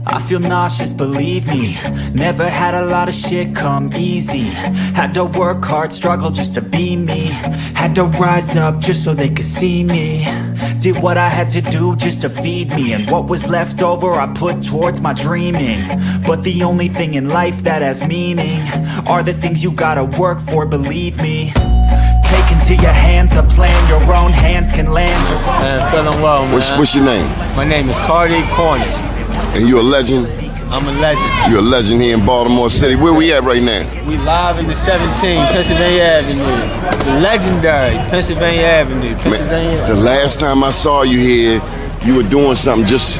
I feel nauseous, believe me. Never had a lot of shit come easy. Had to work hard, struggle just to be me. Had to rise up just so they could see me. Did what I had to do just to feed me. And what was left over I put towards my dreaming. But the only thing in life that has meaning are the things you gotta work for, believe me. Take into your hands a plan your own hands can land. Man, feeling well, man. What's your name? My name is Cardi Cornish. And you a legend? I'm a legend. You're a legend here in Baltimore City. Where we at right now? We live in the 17 Pennsylvania Avenue. The legendary Pennsylvania Avenue. Man, the last time I saw you here, you were doing something just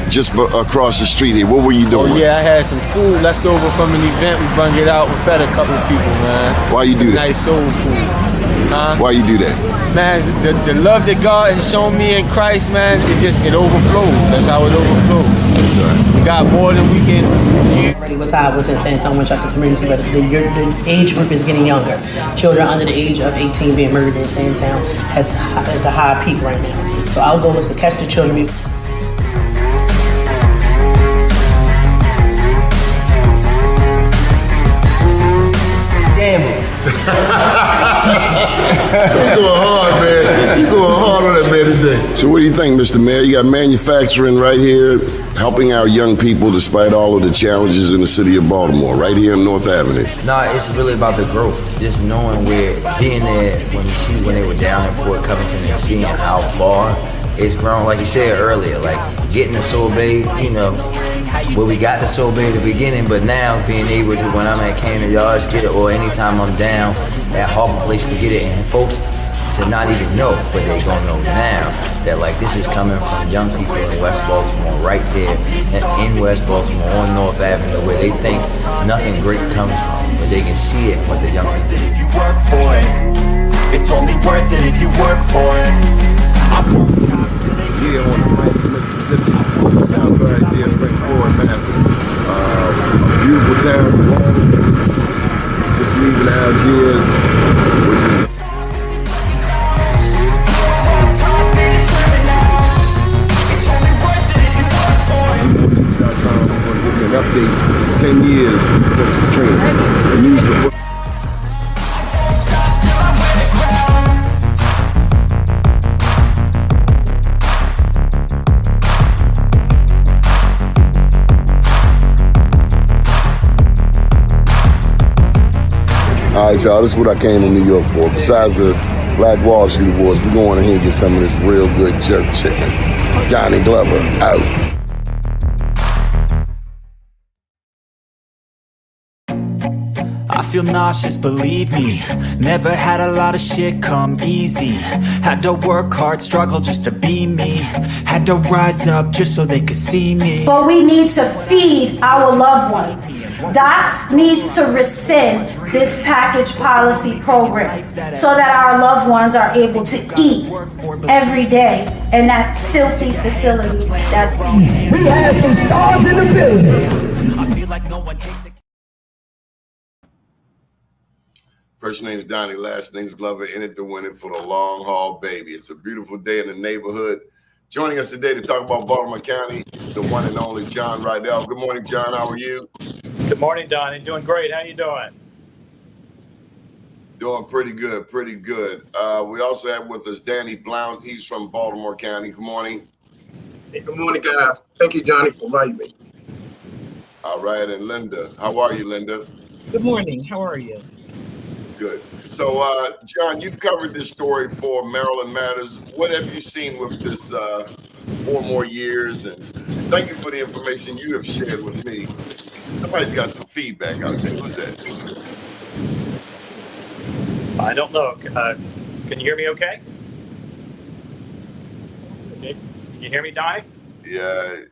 across the street here. What were you doing? Oh yeah, I had some food left over from an event. We brung it out. We fed a couple of people, man. Why you do that? Nice soul food. Why you do that? Man, the love that God has shown me in Christ, man, it overflows. That's how it overflows. That's right. We got more than we can use. Already was high within San Antonio, Winchester community, but the age group is getting younger. Children under the age of 18 being murdered in San Antonio has a high peak right now. So our goal is to catch the children. Damn. You going hard, man. You going hard on that man today. So what do you think, Mr. Mayor? You got manufacturing right here, helping our young people despite all of the challenges in the city of Baltimore, right here on North Avenue. Nah, it's really about the growth. Just knowing being there when they were down in Fort Covington and seeing how far it's grown. Like you said earlier, like getting the Sorbet, where we got the Sorbet at the beginning, but now being able to, when I'm at Camden Yards, get it, or anytime I'm down at Harper Place to get it, and folks to not even know, but they gonna know now that like this is coming from young people in West Baltimore, right there in West Baltimore on North Avenue, where they think nothing great comes from, but they can see it with the young people. If you work for it, it's only worth it if you work for it. Here on the Miami, Mississippi, down right there, French Forward, Memphis. A beautiful town, just leaving Algiers, which is an update 10 years since Katrina. The news before. All right, y'all, this is what I came to New York for. Besides the Black Wall Street Awards, we're going in here and get some of this real good jerk chicken. Johnny Glover, out. I feel nauseous, believe me. Never had a lot of shit come easy. Had to work hard, struggle just to be me. Had to rise up just so they could see me. But we need to feed our loved ones. DOCS needs to rescind this package policy program so that our loved ones are able to eat every day in that filthy facility. We have some stars in the building. I feel like no one takes it. First name's Doni, last name's Glover, in it to win it for the long haul, baby. It's a beautiful day in the neighborhood. Joining us today to talk about Baltimore County, the one and only John Rydell. Good morning, John. How are you? Good morning, Doni. Doing great. How you doing? Doing pretty good, pretty good. We also have with us Danny Blount. He's from Baltimore County. Good morning. Hey, good morning, guys. Thank you, Johnny, for inviting me. All right, and Linda. How are you, Linda? Good morning. How are you? Good. So, John, you've covered this story for Maryland Matters. What have you seen with this 4 more years? And thank you for the information you have shared with me. Somebody's got some feedback out there. Who's that? I don't know. Can you hear me okay? Can you hear me, Doni? Yeah.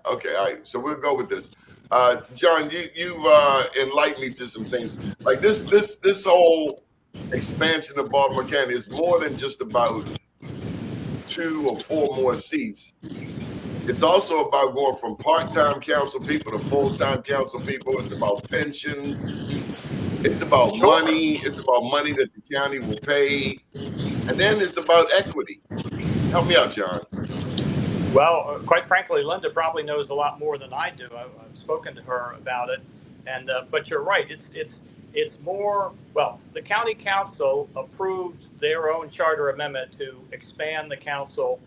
Okay, all right. So we'll go with this. John, you've enlightened me to some things. Like this whole expansion of Baltimore County is more than just about 2 or 4 more seats. It's also about going from part-time council people to full-time council people. It's about pensions. It's about money. It's about money that the county will pay. And then it's about equity. Help me out, John. Well, quite frankly, Linda probably knows a lot more than I do. I've spoken to her about it, and but you're right. It's more. Well, the county council approved their own charter amendment to expand the council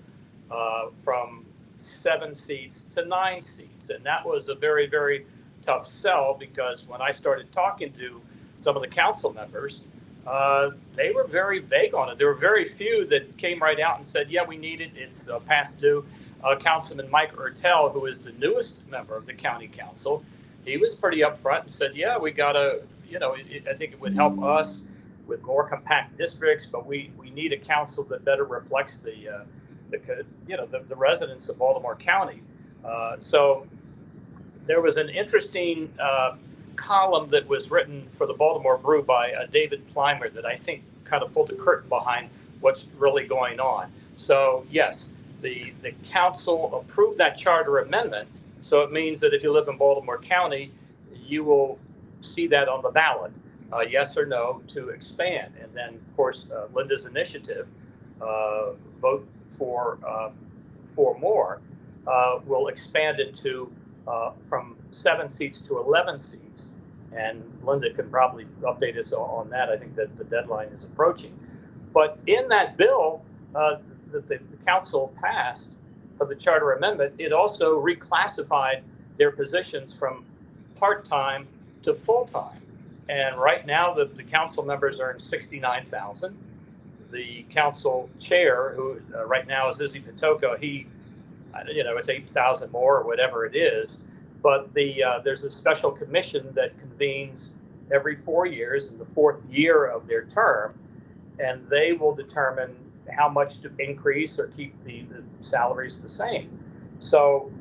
from 7 seats to 9 seats, and that was a very, very tough sell, because when I started talking to some of the council members, they were very vague on it. There were very few that came right out and said, "Yeah, we need it. It's past due." Councilman Mike Ertel, who is the newest member of the county council, he was pretty upfront and said, "Yeah, we gotta, I think it would help us with more compact districts, but we need a council that better reflects the residents of Baltimore County." So there was an interesting column that was written for the Baltimore Brew by David Plimer that I think kind of pulled the curtain behind what's really going on. So yes, the council approved that charter amendment. So it means that if you live in Baltimore County, you will see that on the ballot, yes or no, to expand. And then, of course, Linda's initiative, Vote for More, will expand it to from 7 seats to 11 seats. And Linda can probably update us on that. I think that the deadline is approaching. But in that bill that the council passed for the charter amendment, it also reclassified their positions from part-time to full-time. And right now, the council members earn $69,000. The council chair, who right now is Izzy Patoka, it's 8,000 more or whatever it is. But there's a special commission that convenes every 4 years in the 4th year of their term, and they will determine how much to increase or keep the salaries the same. So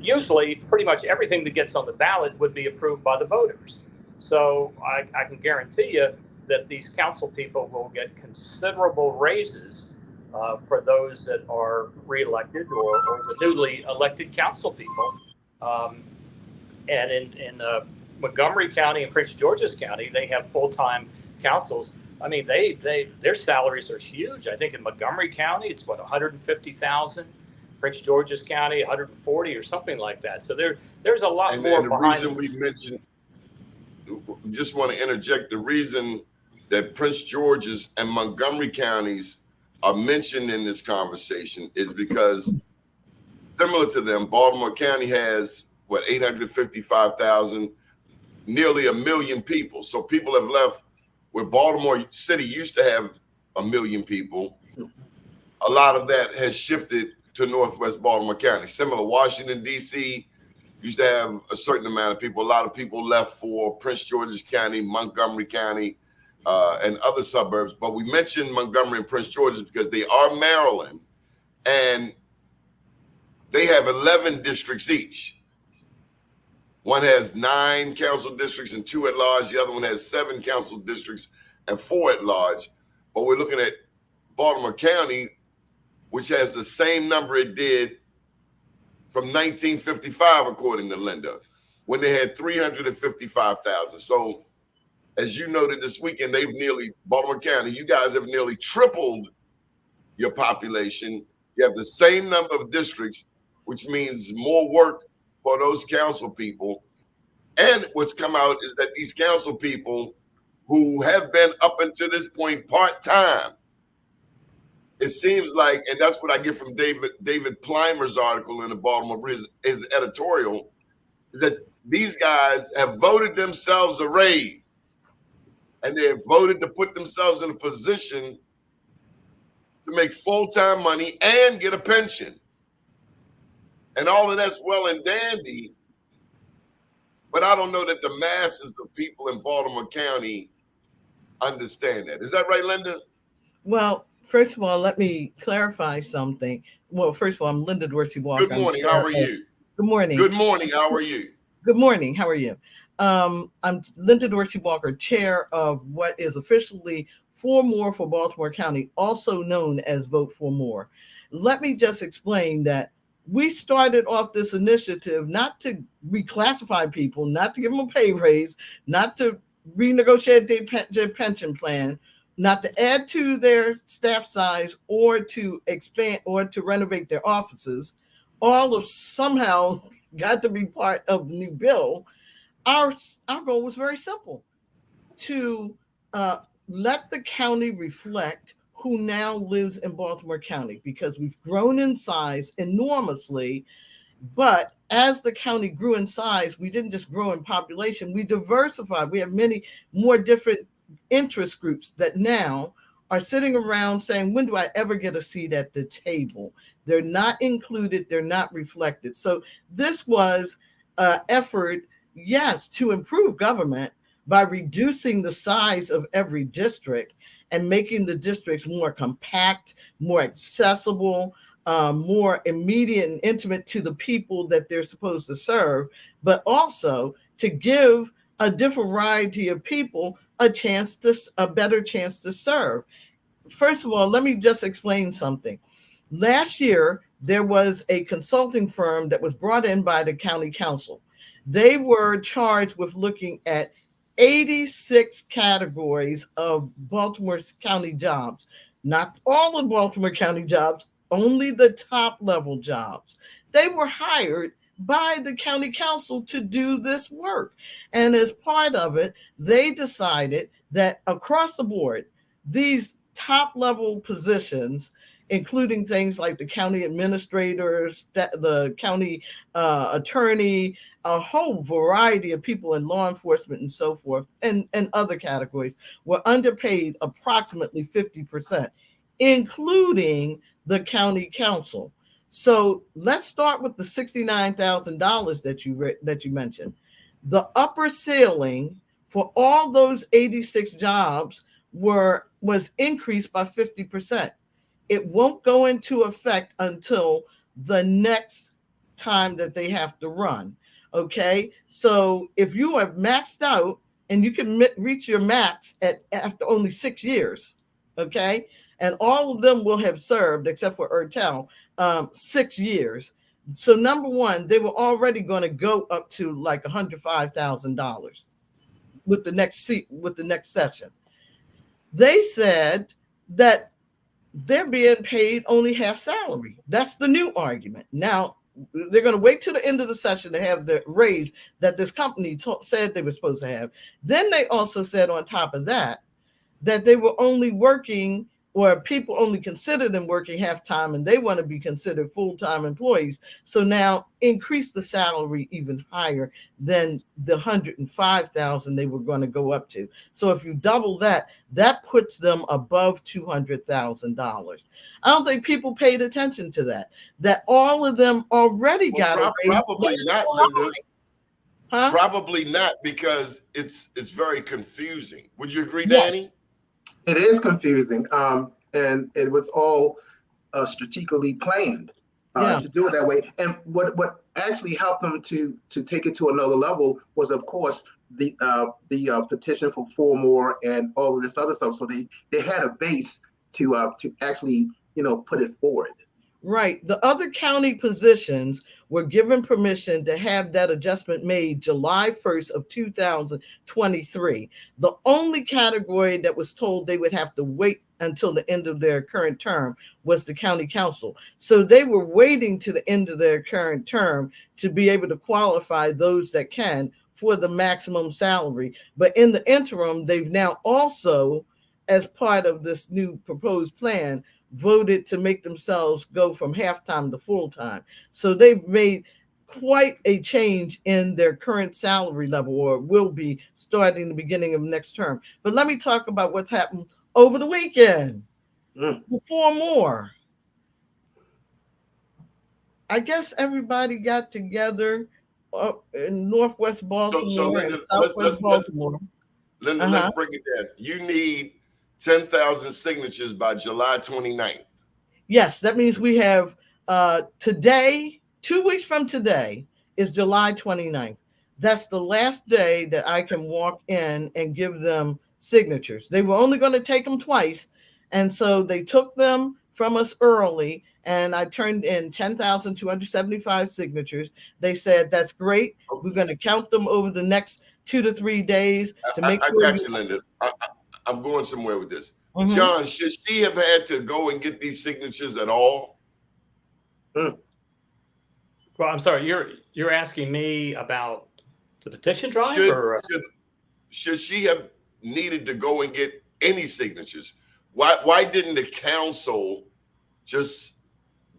usually pretty much everything that gets on the ballot would be approved by the voters. So I can guarantee you that these council people will get considerable raises for those that are reelected or the newly elected council people. And in Montgomery County and Prince George's County, they have full-time councils. I mean, their salaries are huge. I think in Montgomery County, it's what, $150,000. Prince George's County, 140 or something like that. So there's a lot more and the behind. Reason we mentioned, just want to interject, the reason that Prince George's and Montgomery counties are mentioned in this conversation is because, similar to them, Baltimore County has what, 855,000, nearly 1 million people. So people have left. Where Baltimore City used to have 1 million people, a lot of that has shifted to Northwest Baltimore County. Similar, Washington, D.C. used to have a certain amount of people. A lot of people left for Prince George's County, Montgomery County, and other suburbs. But we mentioned Montgomery and Prince George's because they are Maryland, and they have 11 districts each. One has 9 council districts and 2 at large. The other one has 7 council districts and 4 at large. But we're looking at Baltimore County, which has the same number it did from 1955, according to Linda, when they had 355,000. So as you noted this weekend, Baltimore County, you guys have nearly tripled your population. You have the same number of districts, which means more work for those council people. And what's come out is that these council people who have been up until this point part-time, it seems like, and that's what I get from David Plimer's article in the Baltimore Breeze, his editorial, is that these guys have voted themselves a raise, and they have voted to put themselves in a position to make full-time money and get a pension. And all of that's well and dandy, but I don't know that the masses of people in Baltimore County understand that. Is that right, Linda? Well, first of all, let me clarify something. Well, first of all, I'm Linda Dorsey Walker. Good morning. How are you? Good morning. Good morning. How are you? Good morning. How are you? I'm Linda Dorsey Walker, chair of what is officially 4 More for Baltimore County, also known as Vote for More. Let me just explain that we started off this initiative not to reclassify people, not to give them a pay raise, not to renegotiate their pension plan, not to add to their staff size or to expand or to renovate their offices, all of somehow got to be part of the new bill. Our goal was very simple: to let the county reflect who now lives in Baltimore County, because we've grown in size enormously. But as the county grew in size, we didn't just grow in population, we diversified. We have many more different interest groups that now are sitting around saying, when do I ever get a seat at the table? They're not included, they're not reflected. So this was an effort, yes, to improve government by reducing the size of every district and making the districts more compact, more accessible, more immediate and intimate to the people that they're supposed to serve, but also to give a different variety of people a better chance to serve. First of all, let me just explain something. Last year, there was a consulting firm that was brought in by the county council. They were charged with looking at 86 categories of Baltimore County jobs, not all of Baltimore County jobs, only the top level jobs. They were hired by the county council to do this work. And as part of it, they decided that across the board, these top level positions, including things like the county administrators, the county attorney, a whole variety of people in law enforcement and so forth, and other categories, were underpaid approximately 50%, including the county council. So let's start with the $69,000 that you mentioned. The upper ceiling for all those 86 jobs was increased by 50%. It won't go into effect until the next time that they have to run. Okay, so if you are maxed out, and you can reach your max after only 6 years, okay, and all of them will have served, except for Ertel, 6 years. So number one, they were already going to go up to like $105,000 with the next session. They said that they're being paid only half salary. That's the new argument. Now, they're going to wait till the end of the session to have the raise that this company said they were supposed to have. Then they also said on top of that they were only working, or people only consider them working half-time, and they want to be considered full-time employees. So now increase the salary even higher than the $105,000 they were going to go up to. So if you double that, that puts them above $200,000. I don't think people paid attention to that all of them already got a raise. Probably not, Linda. Huh? Probably not, because it's very confusing. Would you agree, Yes. Danny? It is confusing, and it was all strategically planned to do it that way. And what actually helped them to take it to another level was, of course, the petition for 4More and all of this other stuff. So they had a base to actually put it forward. Right. The other county positions were given permission to have that adjustment made July 1st of 2023. The only category that was told they would have to wait until the end of their current term was the county council. So they were waiting to the end of their current term to be able to qualify those that can for the maximum salary. But in the interim, they've now also, as part of this new proposed plan, voted to make themselves go from half-time to full-time. So they've made quite a change in their current salary level, or will be starting the beginning of next term. But let me talk about what's happened over the weekend. 4More. I guess everybody got together up in Northwest Baltimore and Southwest Baltimore. Linda, let's break it down. You need 10,000 signatures by July 29th. Yes, that means we have today, 2 weeks from today is July 29th. That's the last day that I can walk in and give them signatures. They were only going to take them twice. And so they took them from us early, and I turned in 10,275 signatures. They said, that's great. We're going to count them over the next 2 to 3 days to make sure. I got you, Linda. I'm going somewhere with this. John, should she have had to go and get these signatures at all? Well, I'm sorry, you're asking me about the petition drive, should she have needed to go and get any signatures? Why didn't the council just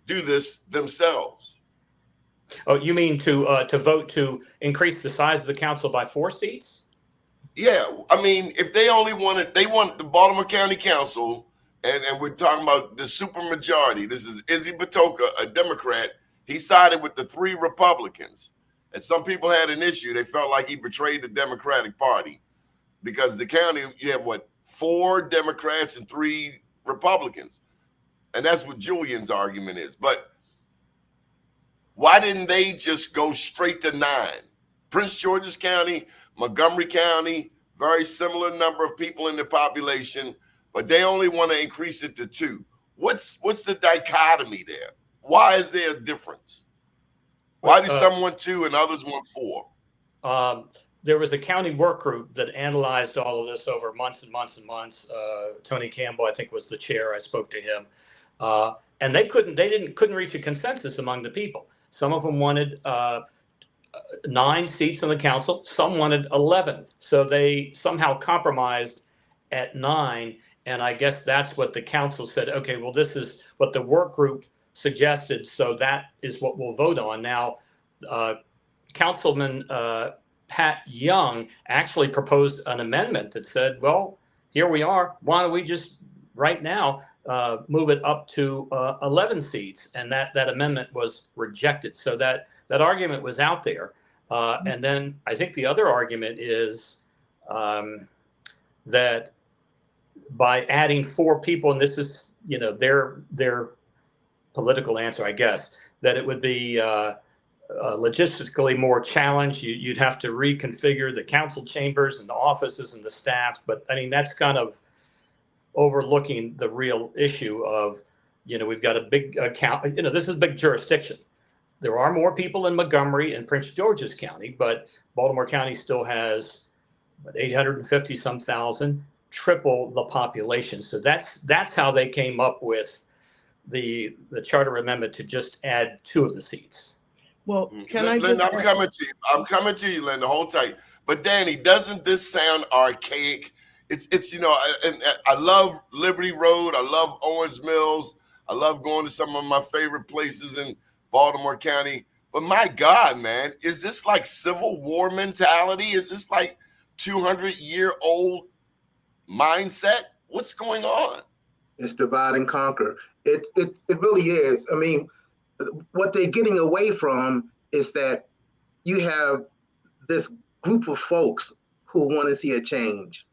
do this themselves? Oh, you mean to vote to increase the size of the council by 4 seats? Yeah, I mean, if they want the Baltimore County Council, and we're talking about the supermajority. This is Izzy Batoka, a Democrat. He sided with the 3 Republicans, and some people had an issue. They felt like he betrayed the Democratic Party because the county, you have 4 Democrats and 3 Republicans, and that's what Julian's argument is. But why didn't they just go straight to 9? Prince George's County, Montgomery County, very similar number of people in the population, but they only want to increase it to 2. What's the dichotomy there? Why is there a difference? Why do some want 2 and others want 4? There was a county work group that analyzed all of this over months and months and months. Tony Campbell, I think, was the chair. I spoke to him, and they couldn't reach a consensus among the people. Some of them wanted 9 seats on the council. Some wanted 11. So they somehow compromised at 9. And I guess that's what the council said. Okay, well, this is what the work group suggested. So that is what we'll vote on. Now, Councilman Pat Young actually proposed an amendment that said, well, here we are. Why don't we just right now move it up to 11 seats? And that amendment was rejected. So that argument was out there. And then I think the other argument is that by adding 4 people, and this is, their political answer, I guess, that it would be logistically more challenged. You'd have to reconfigure the council chambers and the offices and the staff. But I mean, that's kind of overlooking the real issue of, we've got a big account, this is a big jurisdiction. There are more people in Montgomery and Prince George's County, but Baltimore County still has 850 some thousand, triple the population. So that's how they came up with the charter amendment to just add 2 of the seats. Well, can I Linda, just I'm coming to you, Linda. Hold tight. But Danny, doesn't this sound archaic? It's and I love Liberty Road. I love Owens Mills. I love going to some of my favorite places in Baltimore County. But my God, man, is this like Civil War mentality? Is this like 200-year-old mindset? What's going on? It's divide and conquer. It really is. I mean, what they're getting away from is that you have this group of folks who want to see a change.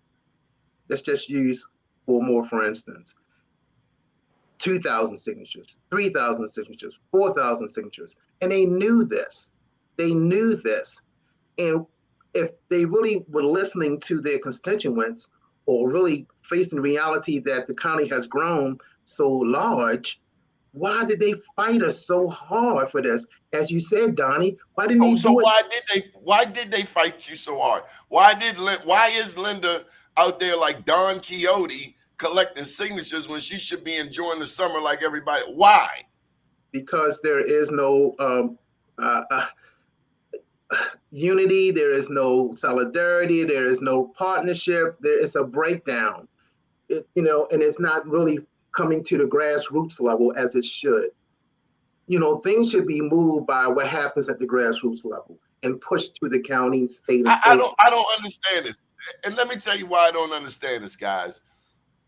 Let's just use 4More, for instance. 2,000 signatures, 3,000 signatures, 4,000 signatures. And they knew this. And if they really were listening to their constituents or really facing the reality that the county has grown so large, why did they fight us so hard for this? As you said, Donnie, why didn't they do it? Why did they fight you so hard? Why is Linda out there like Don Quixote collecting signatures when she should be enjoying the summer like everybody? Why? Because there is no unity, there is no solidarity, there is no partnership, there is a breakdown. And it's not really coming to the grassroots level as it should. Things should be moved by what happens at the grassroots level and pushed to the county, state, and I don't understand this. And let me tell you why I don't understand this, guys.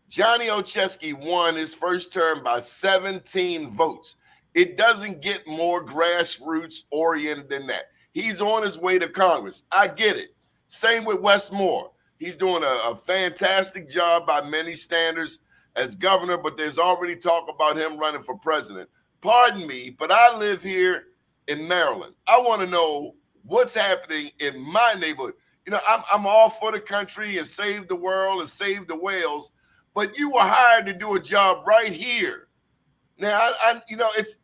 Johnny Olszewski won his first term by 17 votes. It doesn't get more grassroots oriented than that. He's on his way to Congress. I get it. Same with Wes Moore. He's doing a fantastic job by many standards as governor, but there's already talk about him running for president. Pardon me, but I live here in Maryland. I want to know what's happening in my neighborhood. I'm all for the country and save the world and save the whales, but you were hired to do a job right here. Now, it's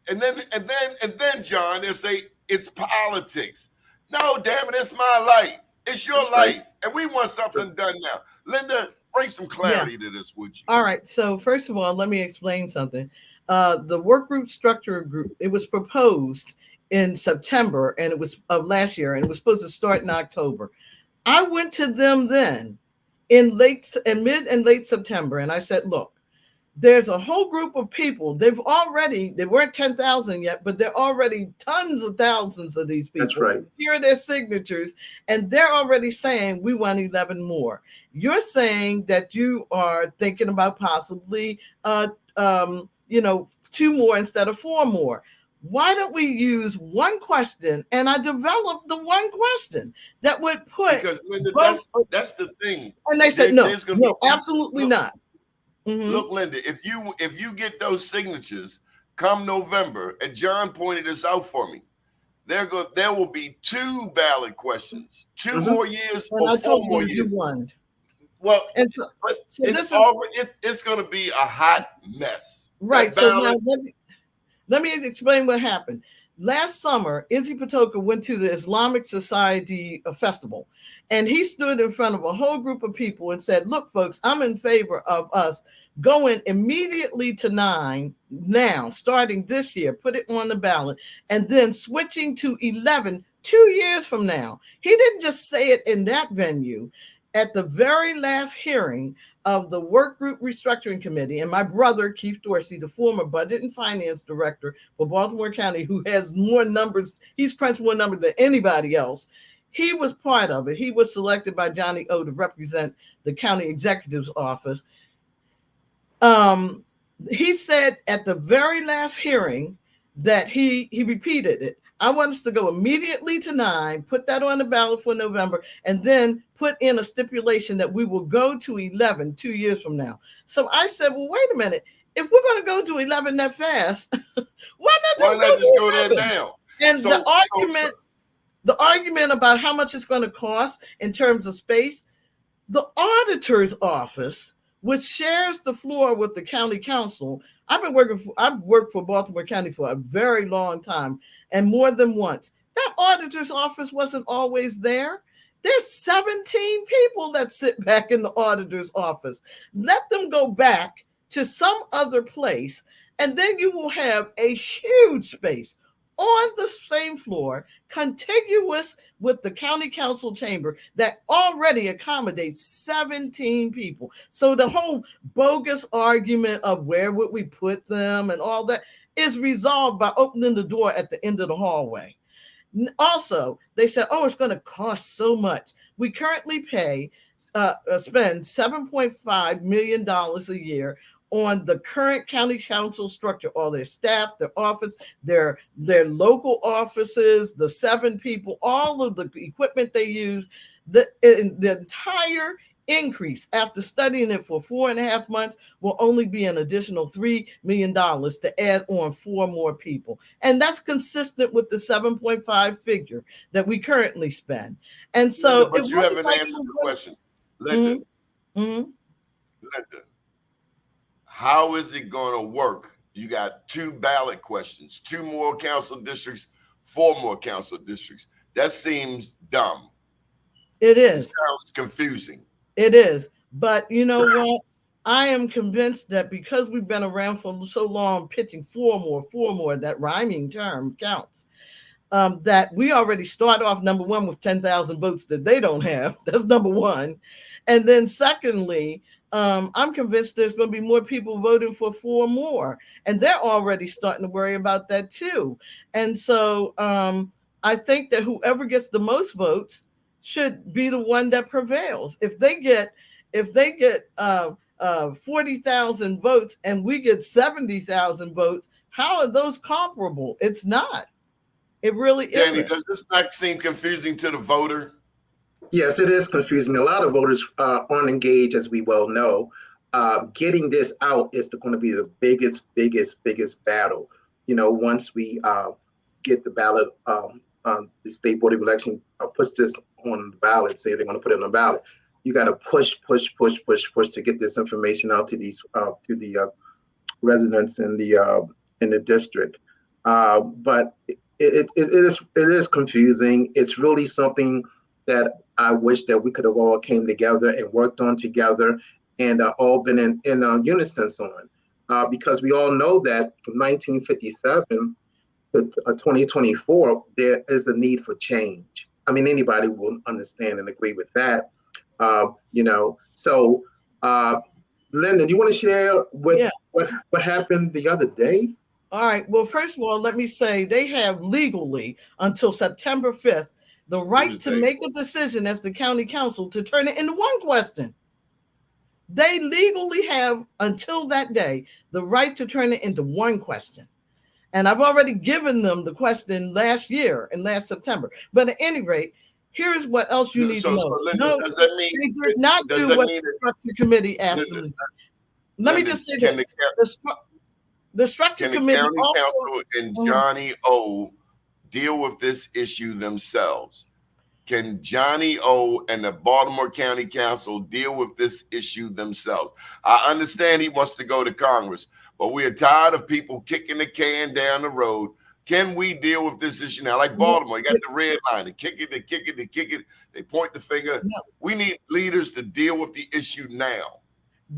and then John, they say it's politics. No, damn it, it's my life. It's your life, and we want something done now. Linda, bring some clarity to this, would you? All right. So first of all, let me explain something. The work group structure group, it was proposed in September and it was of last year, and it was supposed to start in October. I went to them then in mid and late September, and I said, look, there's a whole group of people. They weren't 10,000 yet, but they're already tons of thousands of these people. That's right. Here are their signatures, and they're already saying we want 11 more. You're saying that you are thinking about possibly, 2 more instead of 4 more. Why don't we use one question? And I developed the one question that would put, because Linda, that's the thing. And they said no, absolutely not. Mm-hmm. Look, Linda, if you get those signatures come November, and John pointed this out for me, there will be 2 ballot questions, 2 more years or 4 more years. Well, it's going to be a hot mess. Right. So now let me explain what happened. Last summer, Izzy Patoka went to the Islamic Society Festival, and he stood in front of a whole group of people and said, look, folks, I'm in favor of us going immediately to 9 now, starting this year, put it on the ballot, and then switching to 11 2 years from now. He didn't just say it in that venue. At the very last hearing of the work group restructuring committee, and my brother, Keith Dorsey, the former budget and finance director for Baltimore County, who has more numbers, he's crunched more numbers than anybody else. He was part of it. He was selected by Johnny O to represent the county executive's office. He said at the very last hearing that he repeated it. I want us to go immediately to 9, put that on the ballot for November, and then put in a stipulation that we will go to 11 2 years from now. So I said, well, wait a minute. If we're going to go to 11 that fast, why not just go there now? And the argument about how much it's going to cost in terms of space, the auditor's office, which shares the floor with the county council. I've worked for Baltimore County for a very long time, and more than once. That auditor's office wasn't always there. There's 17 people that sit back in the auditor's office. Let them go back to some other place, and then you will have a huge space on the same floor, contiguous with the county council chamber that already accommodates 17 people. So the whole bogus argument of where would we put them and all that is resolved by opening the door at the end of the hallway. Also, they said, oh, it's going to cost so much. We currently spend $7.5 million a year on the current county council structure, all their staff, their office, their local offices, the 7 people, all of the equipment they use, the entire increase after studying it for 4.5 months will only be an additional $3 million to add on 4 more people. And that's consistent with the 7.5 figure that we currently spend. And so, but you haven't answered the question. Linda, Linda, how is it going to work? You got 2 ballot questions, 2 more council districts, 4 more council districts. That seems dumb. It is. It sounds confusing. It is. But you know what? I am convinced that because we've been around for so long pitching 4 more, that rhyming term counts, that we already start off number 1 with 10,000 votes that they don't have. That's number 1. And then secondly, I'm convinced there's going to be more people voting for 4 more. And they're already starting to worry about that too. And so I think that whoever gets the most votes should be the one that prevails. If they get 40,000 votes and we get 70,000 votes, how are those comparable? It's not. It really isn't. Danny, does this not seem confusing to the voter? Yes, it is confusing. A lot of voters aren't engaged, as we well know. Getting this out is going to be the biggest battle. You know, once we get the ballot, the state board of election puts this on the ballot, say they're going to put it on the ballot. You got to push to get this information out to these to the residents in the district. But it is confusing. It's really something that I wish that we could have all came together and worked on together and all been in unison on, because we all know that from 1957 to 2024, there is a need for change. I mean, anybody will understand and agree with that. So Linda, do you want to share what happened the other day? All right. Well, first of all, let me say they have legally until September 5th the right to make a decision as the county council to turn it into one question. They legally have until that day the right to turn it into one question. And I've already given them the question last year and last September. But at any rate, here's what else you need to know. So Linda, does that mean they did not do what the structure committee asked them to do? Let me just say this. The structure committee Can the county council and Johnny O deal with this issue themselves? Can Johnny O and the Baltimore County Council deal with this issue themselves? I understand he wants to go to Congress, but we are tired of people kicking the can down the road. Can we deal with this issue now? Like Baltimore, you got the red line, they kick it, they kick it, they kick it, they point the finger. No. We need leaders to deal with the issue now.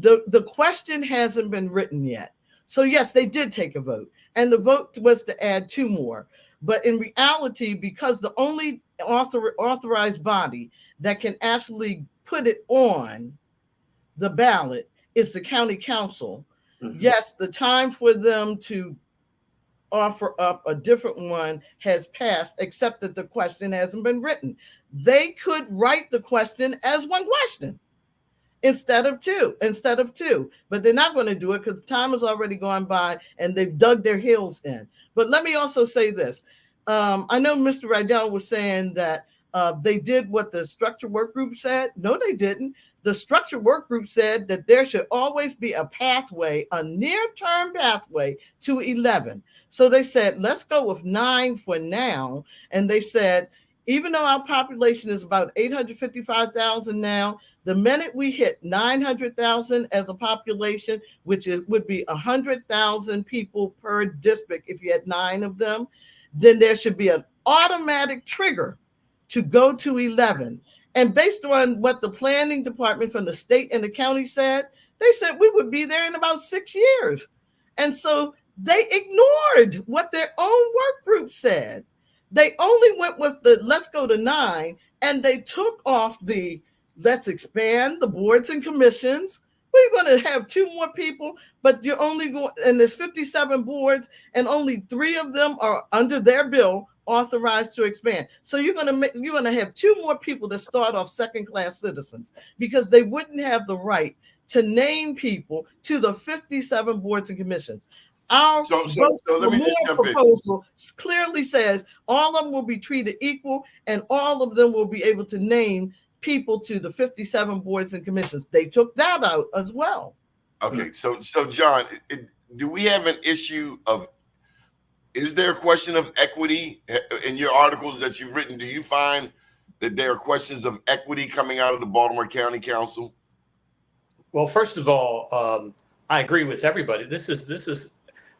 The question hasn't been written yet. So yes, they did take a vote, and the vote was to add 2 more. But in reality, because the only authorized body that can actually put it on the ballot is the county council. Mm-hmm. Yes, the time for them to offer up a different one has passed, except that the question hasn't been written. They could write the question as one question instead of two, but they're not going to do it because time has already gone by and they've dug their heels in. But let me also say this. I know Mr. Rydell was saying that they did what the structure work group said. No, they didn't. The structure work group said that there should always be a pathway, a near-term pathway to 11. So they said, let's go with 9 for now. And they said, even though our population is about 855,000 now, the minute we hit 900,000 as a population, which would be 100,000 people per district if you had 9 of them, then there should be an automatic trigger to go to 11. And based on what the planning department from the state and the county said, they said we would be there in about 6 years. And so they ignored what their own work group said. They only went with the let's go to 9, and they took off the let's expand the boards and commissions. We're going to have 2 more people, but you're only going, and there's 57 boards, and only 3 of them are under their bill authorized to expand. So you're going to have 2 more people that start off second-class citizens because they wouldn't have the right to name people to the 57 boards and commissions. Our so let me just jump proposal clearly says all of them will be treated equal, and all of them will be able to name people to the 57 boards and commissions. They took that out as well. Okay, so John, do we have an issue of, is there a question of equity in your articles that you've written? Do you find that there are questions of equity coming out of the Baltimore County Council? Well, first of all, I agree with everybody. This is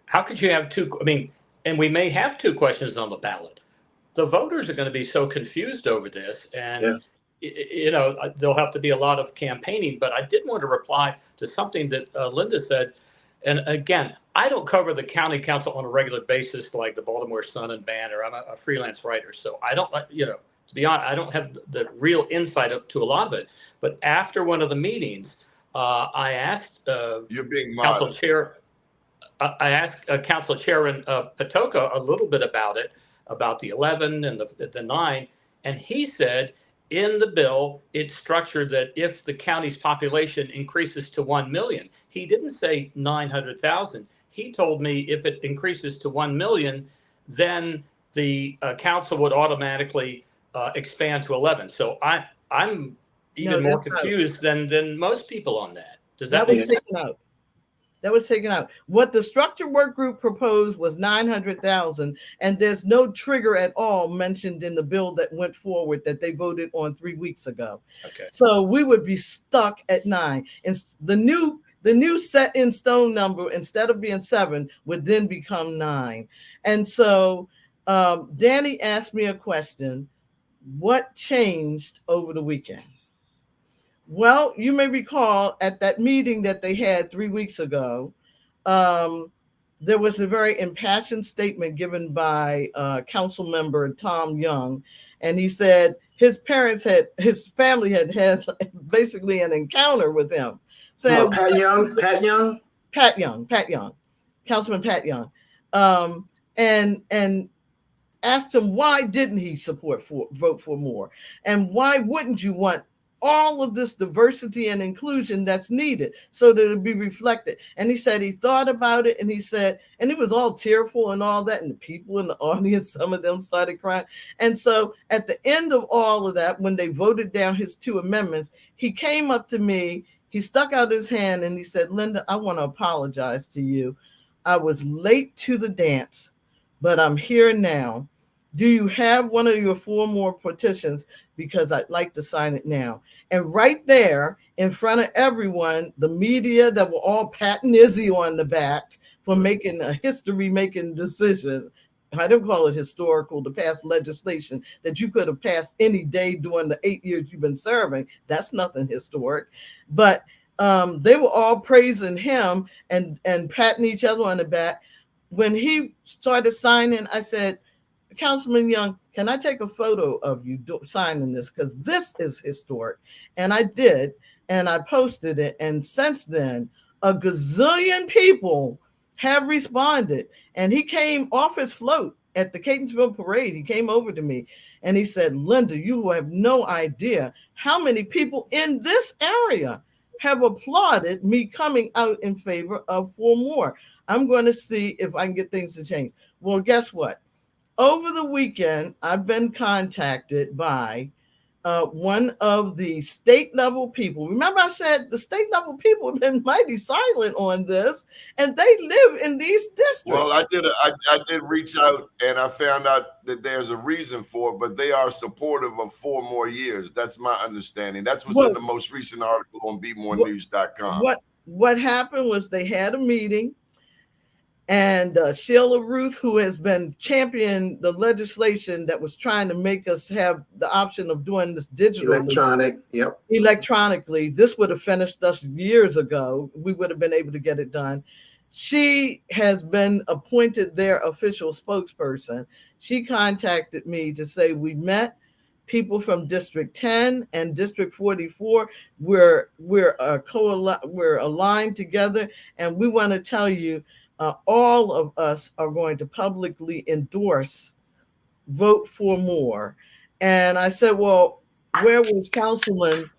how could you have 2? I mean, and we may have 2 questions on the ballot. The voters are going to be so confused over this, and there'll have to be a lot of campaigning. But I did want to reply to something that Linda said. And again, I don't cover the county council on a regular basis like the Baltimore Sun and Banner. I'm a freelance writer, so I don't, to be honest, I don't have the real insight to a lot of it. But after one of the meetings, I asked you're being council modest. chair. I asked Council Chairman Patoka a little bit about it, about the 11 and the 9, and he said in the bill it's structured that if the county's population increases to 1 million, he didn't say 900,000. He told me if it increases to 1 million, then the council would automatically expand to 11. So I'm even more confused than most people on that. Does that make sense? That was taken out. What the structure work group proposed was 900,000, and there's no trigger at all mentioned in the bill that went forward that they voted on 3 weeks ago. Okay. So we would be stuck at 9. And the new set in stone number, instead of being 7, would then become 9. And so Danny asked me a question: what changed over the weekend? Well, you may recall at that meeting that they had 3 weeks ago, there was a very impassioned statement given by council member Tom Young. And he said his family had basically an encounter with him. So Pat Young, Councilman Pat Young, and asked him why didn't he support Vote for More, and why wouldn't you want all of this diversity and inclusion that's needed so that it be reflected. And he said he thought about it, and he said, and it was all tearful and all that, and the people in the audience, some of them started crying. And so at the end of all of that, when they voted down his 2 amendments, he came up to me, he stuck out his hand, and he said, Linda, I want to apologize to you. I was late to the dance, but I'm here now. Do you have one of your 4 more petitions? Because I'd like to sign it now. And right there in front of everyone, the media that were all patting Izzy on the back for making a history-making decision. I don't call it historical to pass legislation that you could have passed any day during the 8 years you've been serving. That's nothing historic. But they were all praising him and patting each other on the back. When he started signing, I said, Councilman Young, can I take a photo of you signing this? Because this is historic. And I did, and I posted it. And since then, a gazillion people have responded. And he came off his float at the Catonsville parade. He came over to me and he said, Linda, you have no idea how many people in this area have applauded me coming out in favor of 4 More. I'm going to see if I can get things to change. Well, guess what? Over the weekend, I've been contacted by one of the state level people. Remember I said the state level people have been mighty silent on this, and they live in these districts. Well, I did reach out, and I found out that there's a reason for it, but they are supportive of 4 more years. That's my understanding. That's what's in the most recent article on bemorenews.com. What happened was they had a meeting, and Sheila Ruth, who has been championing the legislation that was trying to make us have the option of doing this electronically. This would have finished us years ago. We would have been able to get it done. She has been appointed their official spokesperson. She contacted me to say, we met people from District 10 and District 44. We're aligned together, and we want to tell you, all of us are going to publicly endorse Vote for More. And I said, well, where was Councilman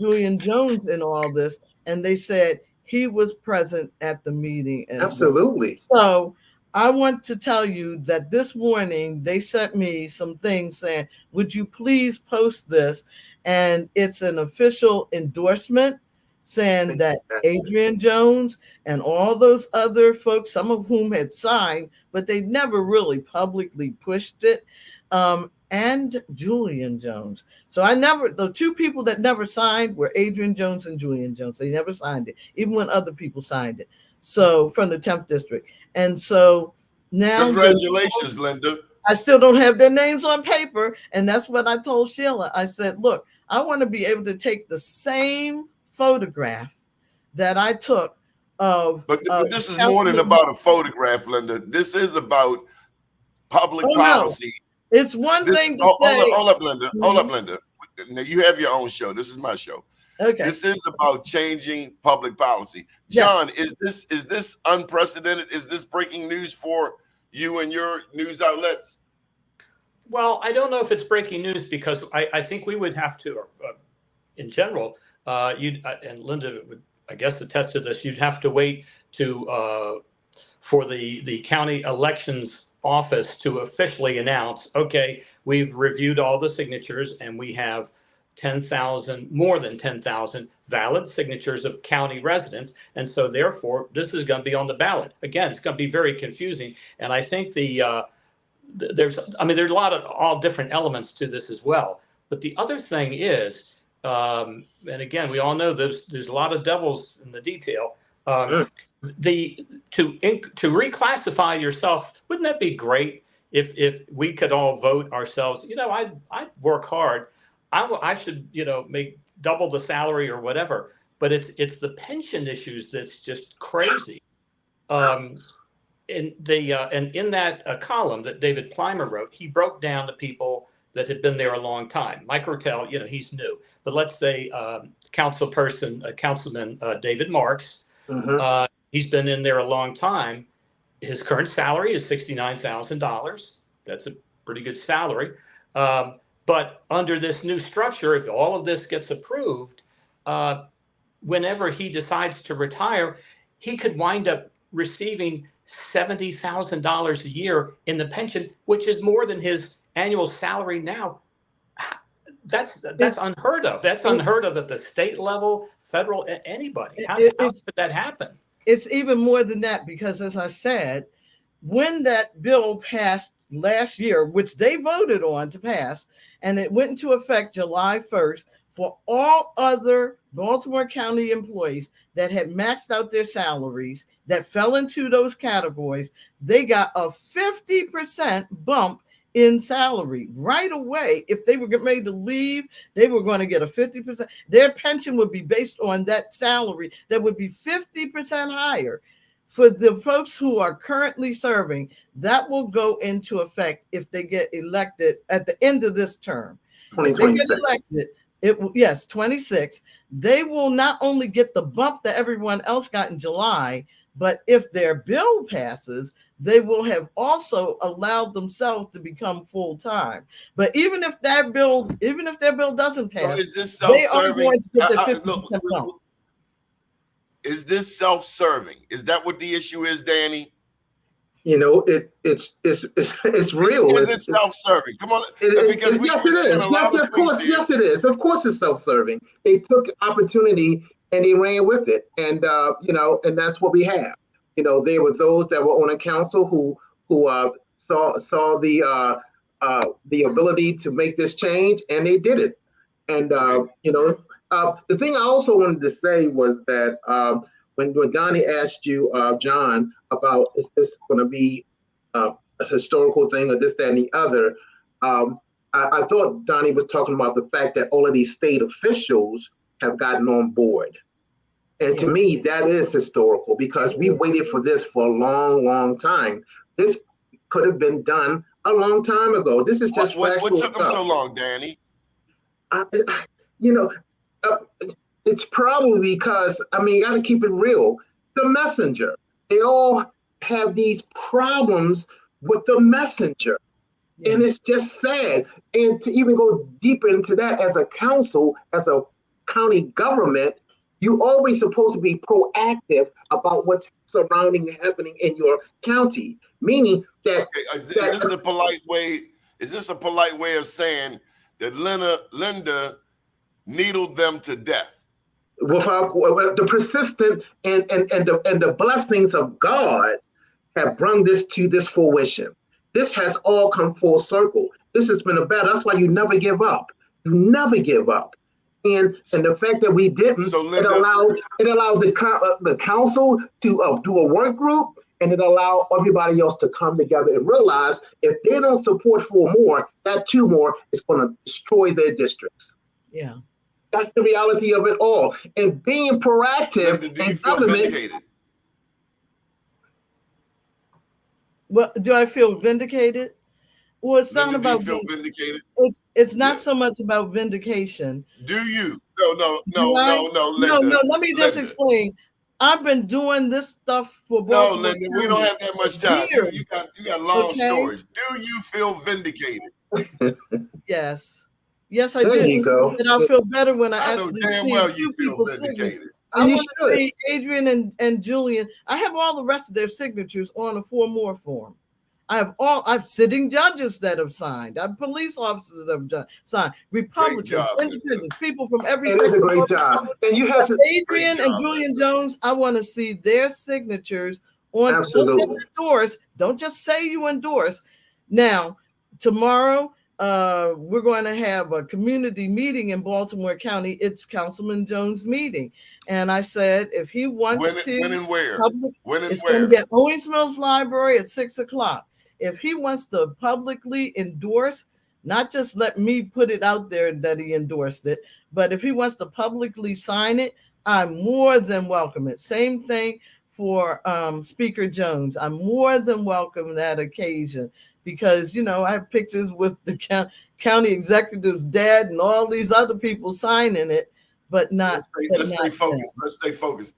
Julian Jones in all this? And they said he was present at the meeting. Absolutely. So I want to tell you that this morning they sent me some things saying, would you please post this? And it's an official endorsement saying that Adrian Jones and all those other folks, some of whom had signed, but they never really publicly pushed it, and Julian Jones. So the 2 people that never signed were Adrian Jones and Julian Jones. They never signed it, even when other people signed it. So from the 10th district. And so now— Congratulations, Linda. I still don't have their names on paper. And that's what I told Sheila. I said, look, I want to be able to take the same photograph that I took of— But this is more than about a photograph, Linda. This is about public policy. No. It's one thing to say— Hold up, Linda. Hold up, Linda. Now, you have your own show. This is my show. Okay. This is about changing public policy. John, is this unprecedented? Is this breaking news for you and your news outlets? Well, I don't know if it's breaking news, because I think we would have to, in general, and Linda would, I guess, attest to this, you'd have to wait for the county elections office to officially announce, okay, we've reviewed all the signatures and we have more than 10,000 valid signatures of county residents. And so therefore, this is going to be on the ballot. Again, it's going to be very confusing. And I think there's a lot of all different elements to this as well. But the other thing is, and again, we all know there's a lot of devils in the detail. To reclassify yourself, wouldn't that be great if we could all vote ourselves? I work hard. I should double the salary or whatever. But it's the pension issues that's just crazy. And in that column that David Plimer wrote, he broke down the people that had been there a long time. Mike Rotel, he's new, but let's say councilman David Marks, he's been in there a long time. His current salary is $69,000. That's a pretty good salary. But under this new structure, if all of this gets approved, whenever he decides to retire, he could wind up receiving $70,000 a year in the pension, which is more than his annual salary now. That's unheard of. That's unheard of at the state level, federal, anybody. How could that happen? It's even more than that, because as I said, when that bill passed last year, which they voted on to pass, and it went into effect July 1st, for all other Baltimore County employees that had maxed out their salaries, that fell into those categories, they got a 50% bump in salary right away. If they were getting ready to leave, they were going to get a 50%. Their pension would be based on that salary that would be 50% higher. For the folks who are currently serving, that will go into effect if they get elected at the end of this term. 2026. Yes, 26. They will not only get the bump that everyone else got in July, but if their bill passes, they will have also allowed themselves to become full-time. But even if their bill doesn't pass, is this they are self-serving? going to get their 50% bump. Is this self-serving? Is that what the issue is, Danny? It's real. Is it self-serving? Come on, yes, it is. Yes, of course. Yes, it is. Of course, it's self-serving. They took opportunity and they ran with it, and and that's what we have. There were those that were on a council who saw the ability to make this change, and they did it. And the thing I also wanted to say was that when Doni asked you, John, about is this going to be a historical thing or this, that, and the other, I thought Doni was talking about the fact that all of these state officials have gotten on board. And to me, that is historical, because we waited for this for a long, long time. This could have been done a long time ago. This is just what factual took them stuff. so long, Danny? It's probably because, you got to keep it real. The messenger, they all have these problems with the messenger. Yeah. And it's just sad. And to even go deeper into that, as a council, as a county government, you always supposed to be proactive about what's surrounding and happening in your county. Meaning that, is this a polite way? Is this a polite way of saying that Linda needled them to death? Without the persistent and the blessings of God have brought this to this fruition. This has all come full circle. This has been a battle. That's why you never give up. You never give up. And the fact that we didn't, so Linda, it allowed the council to do a work group, and it allowed everybody else to come together and realize if they don't support 4More, that 2More is going to destroy their districts. Yeah. That's the reality of it all. And being proactive in government. Well, do I feel vindicated? Well, it's not about being vindicated. It's not so much about vindication. Do you? No, Linda. No. Let me just explain. I've been doing this stuff for Baltimore. No, Linda, we don't have that much time. You got long stories. Do you feel vindicated? Yes, I there do. You go. And I feel better when I actually see well two people signature. I want to see Adrian and Julian. I have all the rest of their signatures on a 4More form. I've sitting judges that have signed. I have police officers that have signed. Republicans, independents, people from every state. It is a great job. And you have to Adrian and Julian Jones, I want to see their signatures on. Absolutely. Don't just endorse. Don't just say you endorse. Now, tomorrow, we're going to have a community meeting in Baltimore County. It's Councilman Jones' meeting. And I said, if he wants to. When and where? It's going to be at Owings Mills Library at 6:00. If he wants to publicly endorse Not just let me put it out there that he endorsed it, but if he wants to publicly sign it, I'm more than welcome it. Same thing for Speaker Jones. I'm more than welcome that occasion because, you know, I have pictures with the county executive's dad and all these other people signing it, but not. Let's stay focused. Let's stay focused.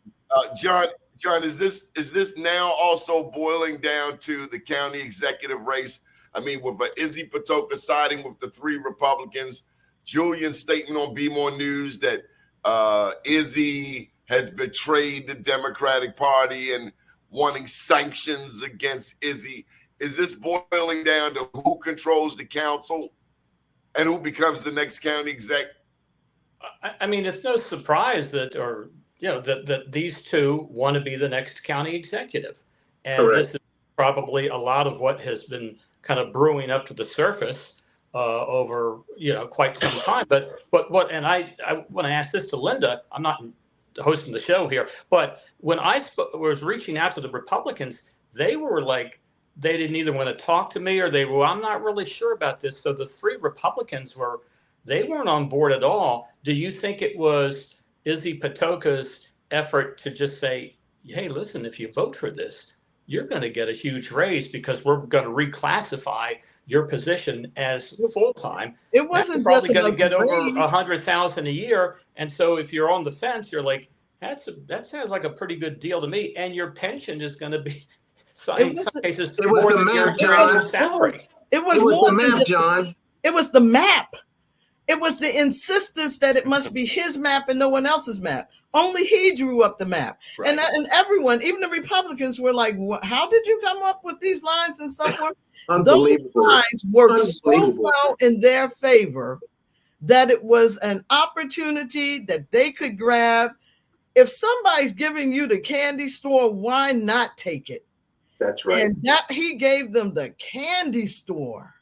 John, is this now also boiling down to the county executive race? I mean, with Izzy Patoka siding with the 3 Republicans, Julian's statement on Be More News that Izzy has betrayed the Democratic Party and wanting sanctions against Izzy. Is this boiling down to who controls the council and who becomes the next county exec? I mean, it's no surprise that, or that these two want to be the next county executive, and Correct. This is probably a lot of what has been kind of brewing up to the surface over quite some time. But what, and I when I asked this to Linda, I'm not hosting the show here, but when I was reaching out to the Republicans, they were like, they didn't either want to talk to me or they were, I'm not really sure about this. So the 3 Republicans they weren't on board at all. Do you think it was Izzy Patoka's effort to just say, hey, listen, if you vote for this, you're going to get a huge raise because we're going to reclassify your position as full-time. It wasn't probably just going to get over raise. $100,000 a year. And so if you're on the fence, you're like, that sounds like a pretty good deal to me. And your pension is going to be, in some cases, it was more the than map, your John. annual salary. It was the more map, than John. It was the map. It was the insistence that it must be his map and no one else's map. Only he drew up the map. Right. And everyone, even the Republicans, were like, how did you come up with these lines and so forth? Those Unbelievable. lines worked so well in their favor that it was an opportunity that they could grab. If somebody's giving you the candy store, why not take it? That's right. And that he gave them the candy store.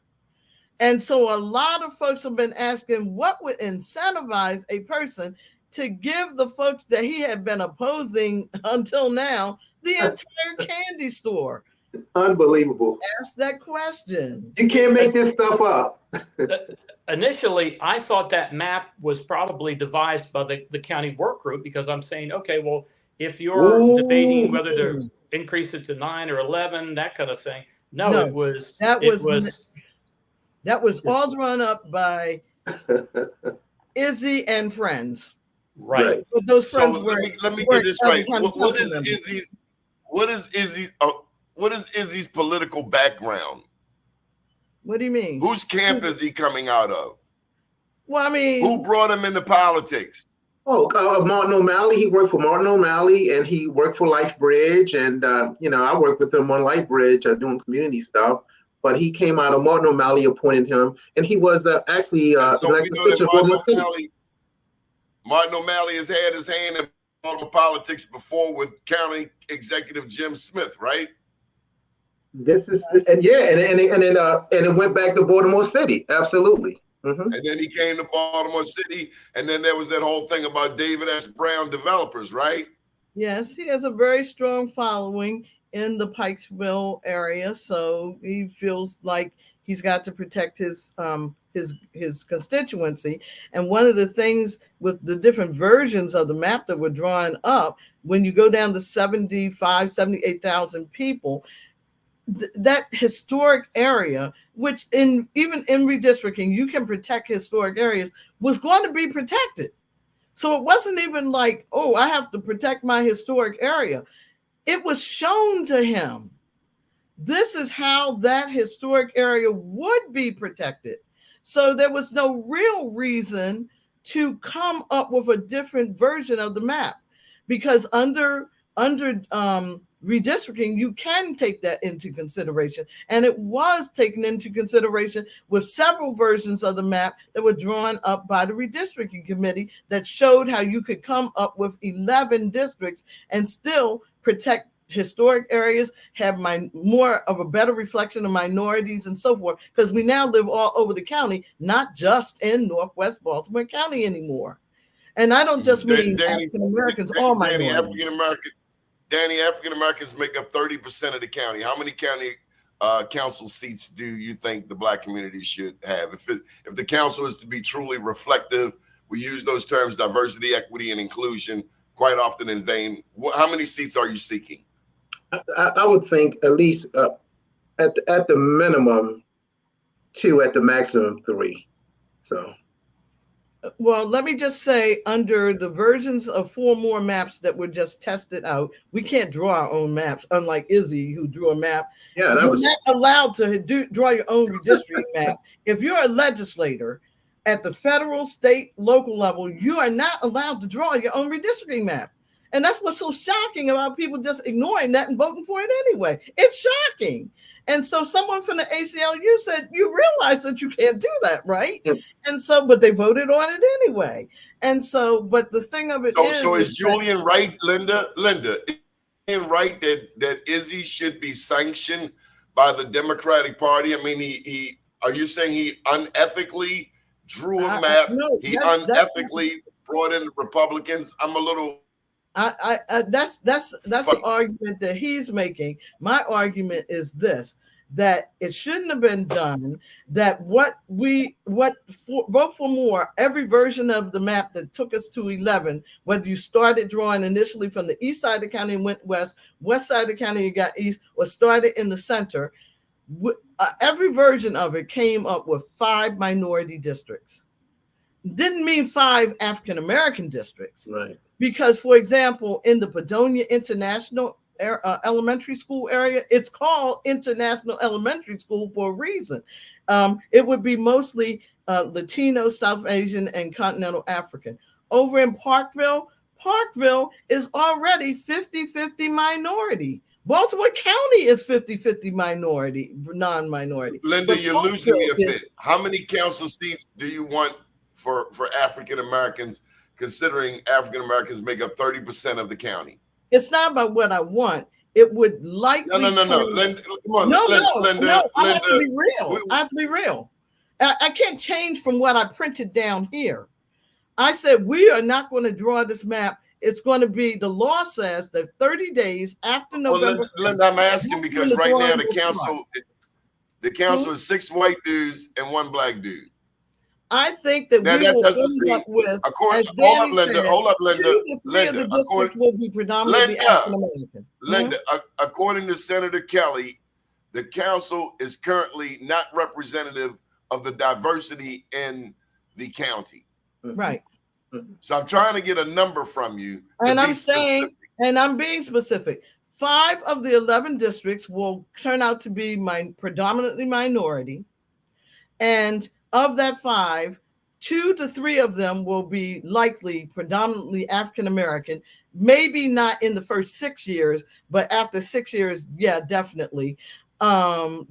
And so a lot of folks have been asking what would incentivize a person to give the folks that he had been opposing until now the entire candy store. Unbelievable. Ask that question. You can't make this stuff up. Initially, I thought that map was probably devised by the county work group because I'm saying, okay, well, if you're debating whether to increase it to 9 or 11, that kind of thing. No, it was all drawn up by Izzy and friends. Right. But those friends So were. let me get this right. What is Izzy's political background? What do you mean? Whose camp is he coming out of? Well, I mean, who brought him into politics? Martin O'Malley. He worked for Martin O'Malley, and he worked for LifeBridge. And I worked with him on LifeBridge doing community stuff. But he came out of Martin O'Malley appointed him, and he was actually so elected official for Baltimore City. Martin O'Malley has had his hand in Baltimore politics before with County Executive Jim Smith, right? This is and it went back to Baltimore City, absolutely. Mm-hmm. And then he came to Baltimore City, and then there was that whole thing about David S. Brown developers, right? Yes, he has a very strong following in the Pikesville area, so he feels like he's got to protect his constituency. And one of the things with the different versions of the map that were drawn up, when you go down to 78,000 people, that historic area, which even in redistricting, you can protect historic areas, was going to be protected. So it wasn't even like, oh, I have to protect my historic area. It was shown to him. This is how that historic area would be protected. So there was no real reason to come up with a different version of the map, because under redistricting, you can take that into consideration. And it was taken into consideration with several versions of the map that were drawn up by the redistricting committee that showed how you could come up with 11 districts and still protect historic areas, have more of a better reflection of minorities and so forth, because we now live all over the county, not just in Northwest Baltimore County anymore. And I don't just mean African Americans, all minorities. African Americans make up 30% of the county. How many county council seats do you think the Black community should have? If the council is to be truly reflective, we use those terms diversity, equity, and inclusion quite often in vain. How many seats are you seeking? I would think at least at the minimum 2, at the maximum 3. So. Well, let me just say, under the versions of 4 More maps that were just tested out, we can't draw our own maps, unlike Izzy, who drew a map. Yeah, you're not allowed to draw your own redistricting map. If you're a legislator at the federal, state, local level, you are not allowed to draw your own redistricting map. And that's what's so shocking about people just ignoring that and voting for it anyway. It's shocking. And so someone from the ACLU said, you realize that you can't do that, right? Yep. And so, but they voted on it anyway. And so, but the thing of it so is Julian right, Linda? Is Julian right that Izzy should be sanctioned by the Democratic Party? I mean, are you saying he unethically drew a map? No, he unethically brought in Republicans? I'm a little. That's an argument that he's making. My argument is this: that it shouldn't have been done. That Vote for More, every version of the map that took us to 11, whether you started drawing initially from the east side of the county and went west side of the county and got east, or started in the center, every version of it came up with 5 minority districts. Didn't mean 5 African American districts. Right. Because, for example, in the Padonia International Elementary School area, it's called International Elementary School for a reason. It would be mostly Latino, South Asian, and Continental African. Over in Parkville is already 50-50 minority. Baltimore County is 50-50 minority, non-minority. Linda, you're losing me a bit. How many council seats do you want for African Americans, considering African Americans make up 30% of the county? It's not about what I want. It would likely. No. Linda, come on. Linda, I have to be real. I have to be real. I can't change from what I printed down here. I said we are not going to draw this map. It's going to be, the law says that 30 days after November. Well, Linda, I'm asking because right now the council is 6 white dudes and 1 black dude. I think that we will end up with, as Danny said, 2 to 3 of the districts will be predominantly African American. Linda, according to Senator Kelly, the council is currently not representative of the diversity in the county. Right. So I'm trying to get a number from you. And I'm saying, and I'm being specific, 5 of the 11 districts will turn out to be predominantly minority. And of that 5, 2 to 3 of them will be likely predominantly African American, maybe not in the first 6 years, but after 6 years, yeah, definitely.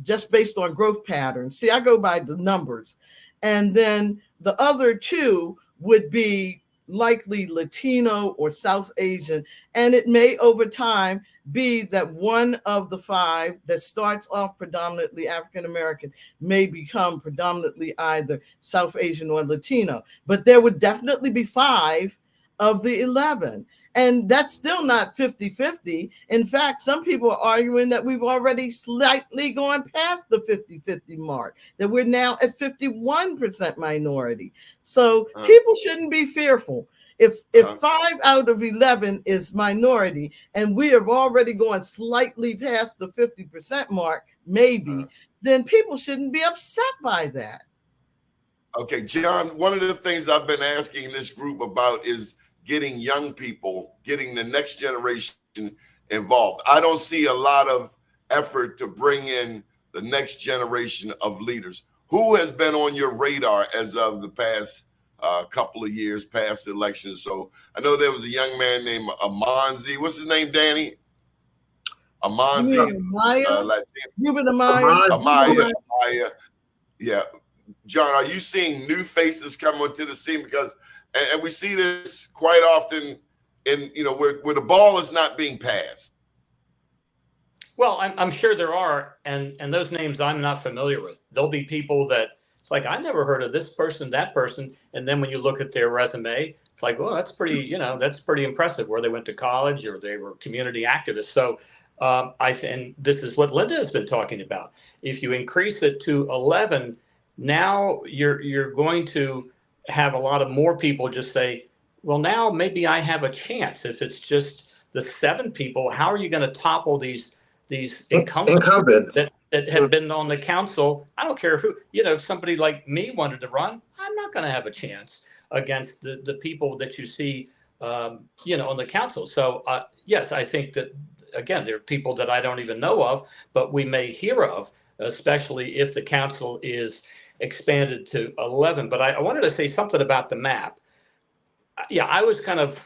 Just based on growth patterns. See, I go by the numbers. And then the other 2 would be likely Latino or South Asian. And it may over time be that one of the 5 that starts off predominantly African American may become predominantly either South Asian or Latino. But there would definitely be 5 of the 11. And that's still not 50-50. In fact, some people are arguing that we've already slightly gone past the 50-50 mark, that we're now at 51% minority. So people shouldn't be fearful. If 5 out of 11 is minority and we have already gone slightly past the 50% mark, maybe, then people shouldn't be upset by that. Okay, John, one of the things I've been asking this group about is getting young people, getting the next generation involved. I don't see a lot of effort to bring in the next generation of leaders. Who has been on your radar as of the past couple of years, past elections? So I know there was a young man named Amanzi. What's his name, Danny? Amanzi. Amaya. Yeah. John, are you seeing new faces come onto the scene? Because and we see this quite often in, where the ball is not being passed. Well, I'm sure there are, and those names I'm not familiar with. There'll be people that it's like, I never heard of this person, that person, and then when you look at their resume, it's like, well, that's pretty, that's pretty impressive, where they went to college or they were community activists. So And this is what Linda has been talking about. If you increase it to 11, now you're going to have a lot of more people just say, well, now maybe I have a chance. If it's just the 7 people, how are you going to topple these incumbents that have been on the council? I don't care who, if somebody like me wanted to run, I'm not going to have a chance against the people that you see, on the council. So yes, I think that, again, there are people that I don't even know of, but we may hear of, especially if the council is expanded to 11. But I wanted to say something about the map. Yeah, I was kind of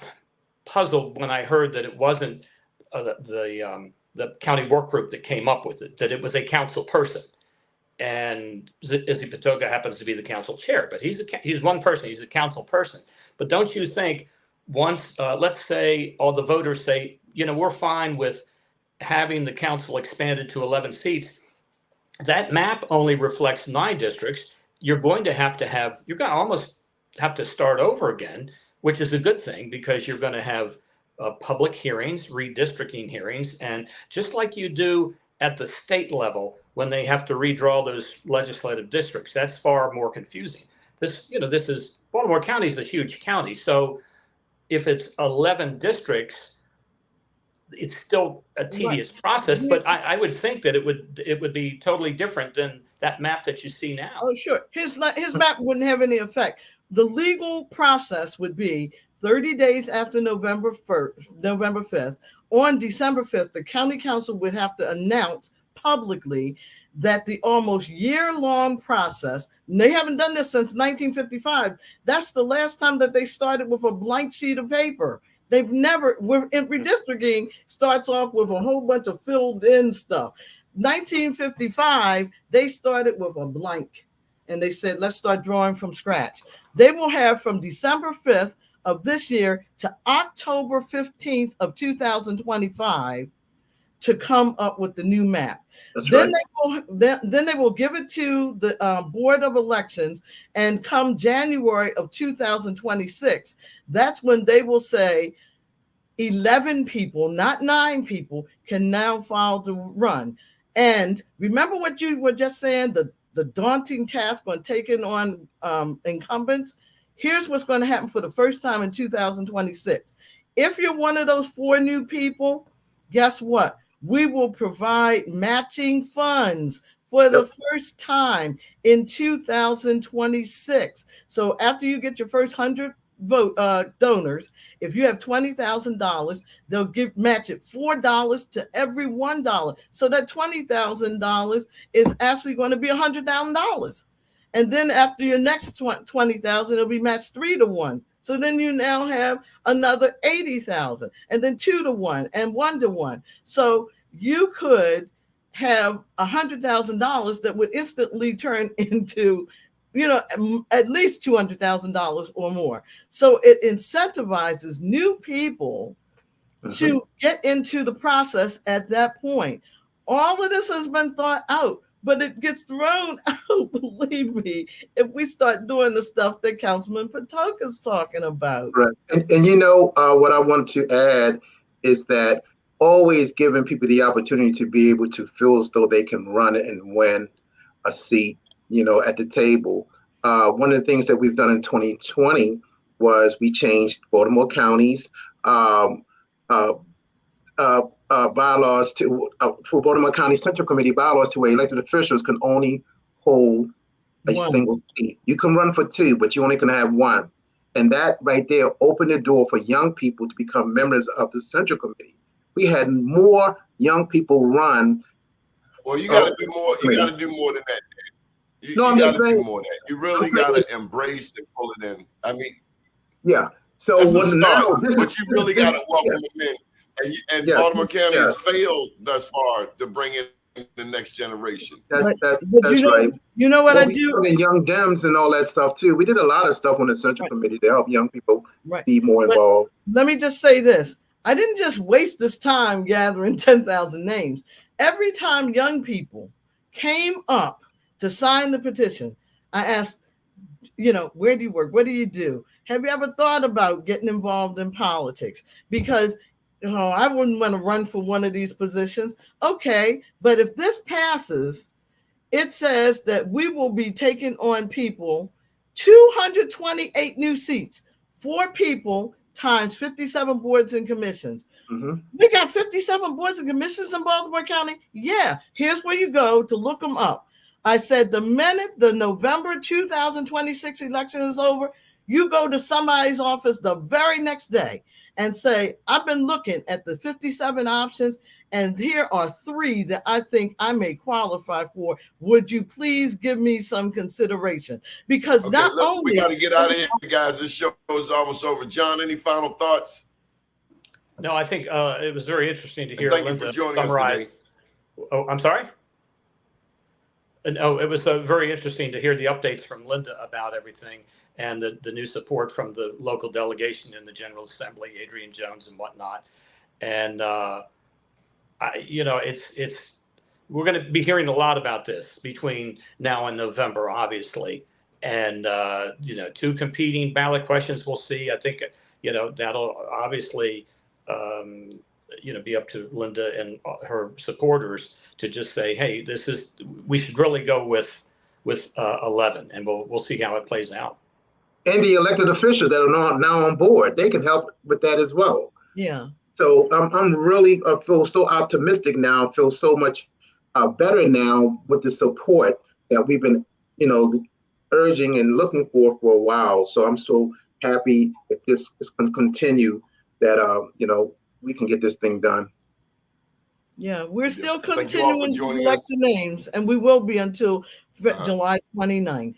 puzzled when I heard that it wasn't the county work group that came up with it, that it was a council person. And Izzy Patoga happens to be the council chair, but he's one person, he's a council person. But don't you think once, let's say all the voters say, we're fine with having the council expanded to 11 seats, that map only reflects 9 districts. You're going to almost have to start over again, which is a good thing, because you're going to have public hearings, redistricting hearings, and just like you do at the state level when they have to redraw those legislative districts, that's far more confusing. Baltimore County is a huge county, so if it's 11 districts, it's still a tedious process, but I would think that it would be totally different than that map that you see now. Oh, sure. His map wouldn't have any effect. The legal process would be 30 days after November 5th. On December 5th, the county council would have to announce publicly that the almost year-long process, and they haven't done this since 1955. That's the last time that they started with a blank sheet of paper. They've never, redistricting starts off with a whole bunch of filled in stuff. 1955, they started with a blank, and they said, let's start drawing from scratch. They will have from December 5th of this year to October 15th of 2025 to come up with the new map. Then they will give it to the Board of Elections, and come January of 2026, that's when they will say 11 people, not 9 people, can now file to run. And remember what you were just saying, the daunting task on taking on incumbents? Here's what's going to happen for the first time in 2026. If you're one of those 4 new people, guess what? We will provide matching funds for the first time in 2026. So after you get your first 100 donors, if you have $20,000, they'll match it $4 to every $1. So that $20,000 is actually going to be $100,000. And then after your next 20,000, it'll be matched 3 to 1. So then you now have another 80,000, and then 2 to 1 and 1 to 1. So you could have $100,000 that would instantly turn into, at least $200,000 or more. So it incentivizes new people to get into the process at that point. All of this has been thought out, but it gets thrown out, believe me, if we start doing the stuff that Councilman Patoka's talking about. Right. And what I want to add is that always giving people the opportunity to be able to feel as though they can run and win a seat, at the table. One of the things that we've done in 2020 was we changed Baltimore County's bylaws for Baltimore County Central Committee bylaws to where elected officials can only hold a single seat. You can run for 2, but you only can have 1. And that right there opened the door for young people to become members of the Central Committee. We had more young people run. Well, you got to do more. You got to do more than that. You got to do more than that. You really got to embrace and pull it in. I mean, yeah. So now, but you really got to welcome them in. And Baltimore County has failed thus far to bring in the next generation. That's right. You know what I do? And young Dems and all that stuff too. We did a lot of stuff on the Central Committee to help young people be more involved. Let me just say this. I didn't just waste this time gathering 10,000 names. Every time young people came up to sign the petition, I asked, where do you work? What do you do? Have you ever thought about getting involved in politics? Because oh, I wouldn't want to run for one of these positions. Okay, but if this passes, it says that we will be taking on people, 228 new seats, 4 people times 57 boards and commissions. We got 57 boards and commissions in Baltimore County. Yeah, here's where you go to look them up. I said the minute the November 2026 election is over, you go to somebody's office the very next day and say, I've been looking at the 57 options, and here are 3 that I think I may qualify for. Would you please give me some consideration? Because Okay, not look, only— we got to get out of here, guys. This show is almost over. John, any final thoughts? No, I think it was very interesting to hear Thank Linda you for joining summarize. us today. Oh, I'm sorry? No, it was very interesting to hear the updates from Linda about everything and the new support from the local delegation in the General Assembly, Adrian Jones and whatnot. And, we're going to be hearing a lot about this between now and November, obviously. And, 2 competing ballot questions we'll see. I think, that'll obviously, be up to Linda and her supporters to just say, hey, we should really go with 11, and we'll see how it plays out. And the elected officials that are now on board, they can help with that as well. Yeah. So I'm really feel so optimistic now. Feel so much better now with the support that we've been, urging and looking for a while. So I'm so happy that this is going to continue. That we can get this thing done. Yeah, we're still Thank you all for continuing to joining elect us. the names, and we will be until July 29th.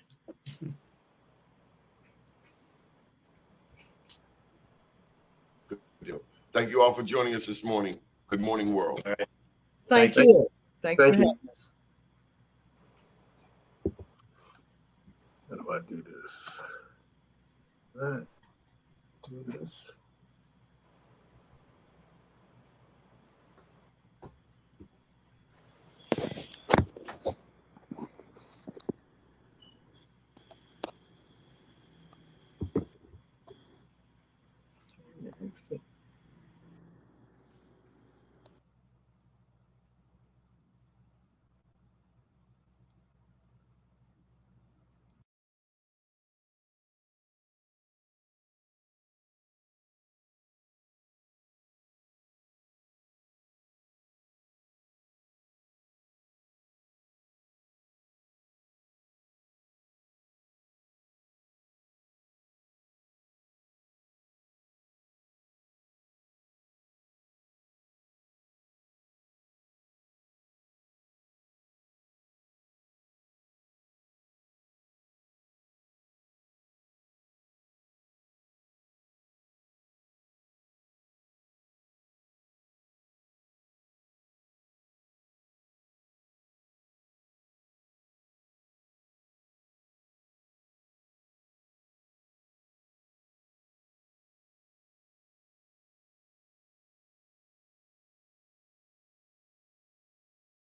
Good deal. Thank you all for joining us this morning. Good morning, world. All right. Thank you. Thank you for having us. How do I do this? All right. Do this.